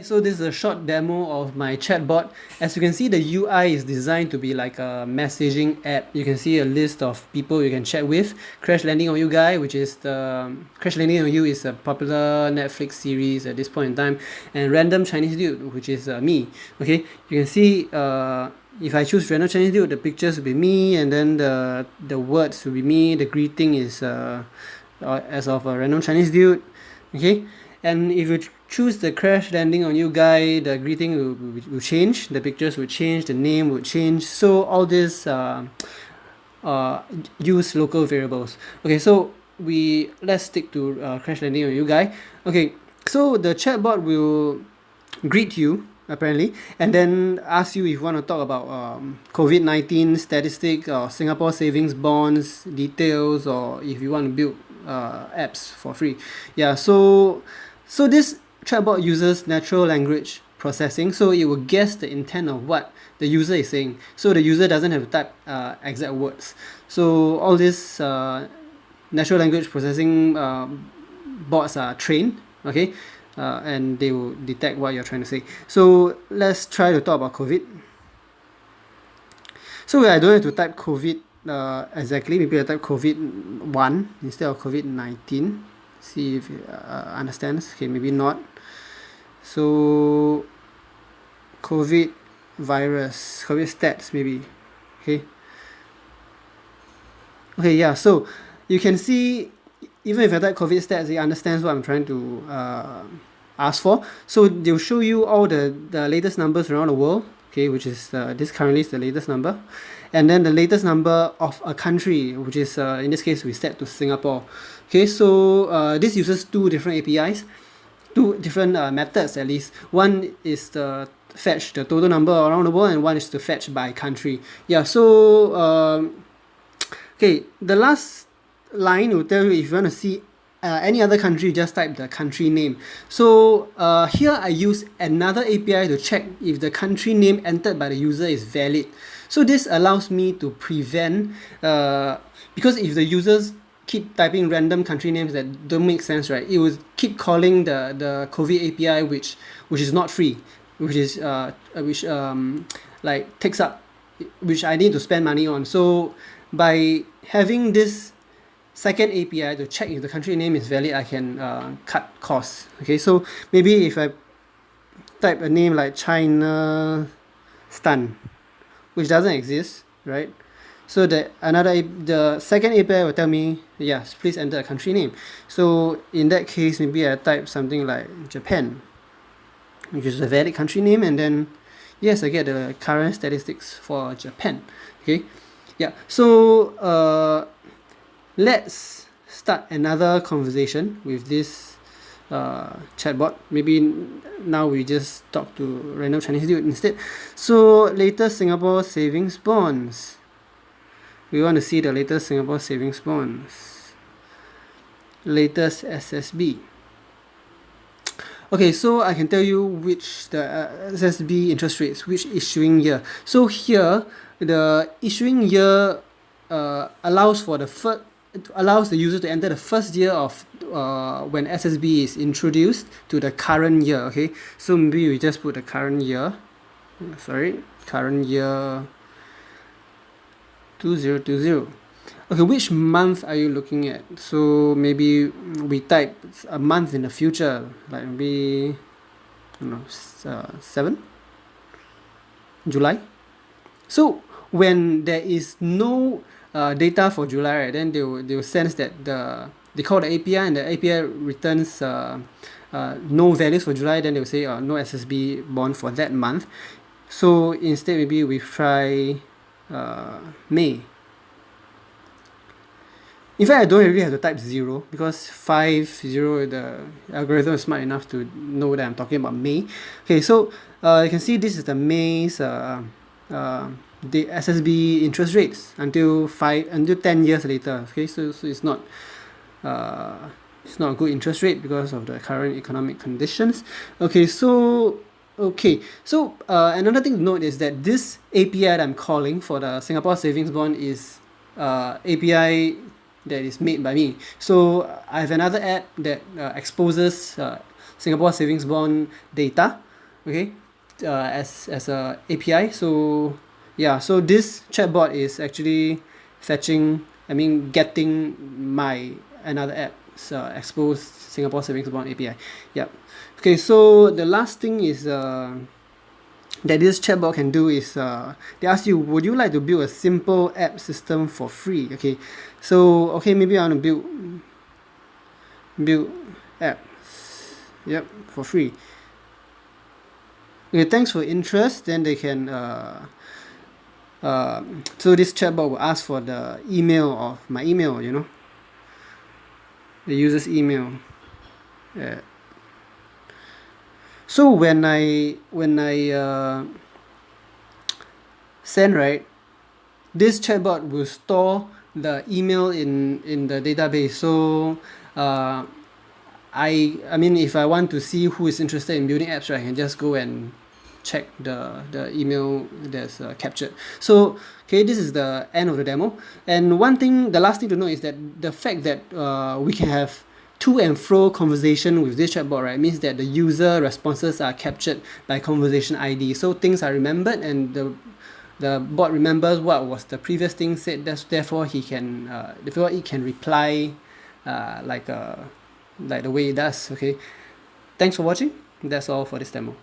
So this is a short demo of my chatbot. As you can see, the UI is designed to be like a messaging app. You can see a list of people you can chat with. Crash Landing on You guy, which is the Crash Landing on You is a popular Netflix series at this point in time, and Random Chinese Dude, which is me. Okay, you can see if I choose Random Chinese Dude, the pictures will be me, and then the words will be me. The greeting is as of a Random Chinese Dude. Okay, and if you choose the Crash Landing on You guy, the greeting will change, the pictures will change, the name will change. So all this use local variables. Okay, so let's stick to Crash Landing on You guy. Okay, so the chatbot will greet you apparently, and then ask you if you want to talk about COVID-19 statistics or Singapore savings bonds details, or if you want to build apps for free. Yeah, so this chatbot uses natural language processing, so it will guess the intent of what the user is saying. So the user doesn't have to type exact words. So all this natural language processing bots are trained, okay, and they will detect what you're trying to say. So let's try to talk about COVID. So I don't have to type COVID exactly. Maybe I type COVID-1 instead of COVID-19. See if it understands. Okay, maybe not. So COVID virus, COVID stats maybe. Okay. Okay, yeah, so you can see even if I type COVID stats, it understands what I'm trying to ask for. So they'll show you all the latest numbers around the world, okay, which is this currently is the latest number, and then the latest number of a country, which is in this case we set to Singapore. Okay, so this uses two different APIs, two different methods at least. One is to fetch the total number around the world, and one is to fetch by country. Yeah, so okay, the last line will tell you if you want to see any other country, just type the country name. So here I use another API to check if the country name entered by the user is valid. So this allows me to prevent, because if the users keep typing random country names that don't make sense, right, it will keep calling the COVID API, which is not free, which is like takes up, which I need to spend money on. So by having this second API to check if the country name is valid, I can cut costs. Okay, so maybe if I type a name like China Stan, which doesn't exist, right? So the second API will tell me, yes, please enter a country name. So in that case, maybe I type something like Japan, which is a valid country name, and then yes, I get the current statistics for Japan. Okay, yeah. So let's start another conversation with this chatbot. Maybe now we just talk to random Chinese dude instead. So latest Singapore savings bonds. We want to see the latest Singapore savings bonds. Latest SSB. Okay, so I can tell you which the SSB interest rates, which issuing year. So here, the issuing year allows the user to enter the first year of when SSB is introduced to the current year. Okay, so maybe we just put the current year. Current year 2020. Okay, which month are you looking at? So maybe we type a month in the future, like maybe, I don't know, 7 July. So when there is no data for July, right, then they will sense that they call the API, and the API returns no values for July. Then they will say no SSB bond for that month. So instead, maybe we try May. In fact, I don't really have to type 0 because 50, the algorithm is smart enough to know that I'm talking about May. Okay, so you can see this is the May's the SSB interest rates until 10 years later. Okay, so it's not a good interest rate because of the current economic conditions. Okay, so another thing to note is that this API that I'm calling for the Singapore savings bond is API that is made by me. So I have another app that exposes Singapore savings bond data, okay, as a API. So yeah, so this chatbot is actually fetching, I mean getting my another app, exposed Singapore savings bond API. Yep. Okay, so the last thing is that this chatbot can do is they ask you, would you like to build a simple app system for free? Okay, so okay, maybe I want to build apps, yep, for free. Okay, thanks for interest. Then they can so this chatbot will ask for the email of my email, the user's email. Yeah. So when I send, right, this chatbot will store the email in the database. So I mean, if I want to see who is interested in building apps, right, I can just go and check the email that's captured. So okay, this is the end of the demo. And the last thing to know is that the fact that we can have to and fro conversation with this chatbot, right, means that the user responses are captured by conversation ID. So things are remembered, and the bot remembers what was the previous thing said. Therefore it can reply like the way it does. Okay, thanks for watching. That's all for this demo.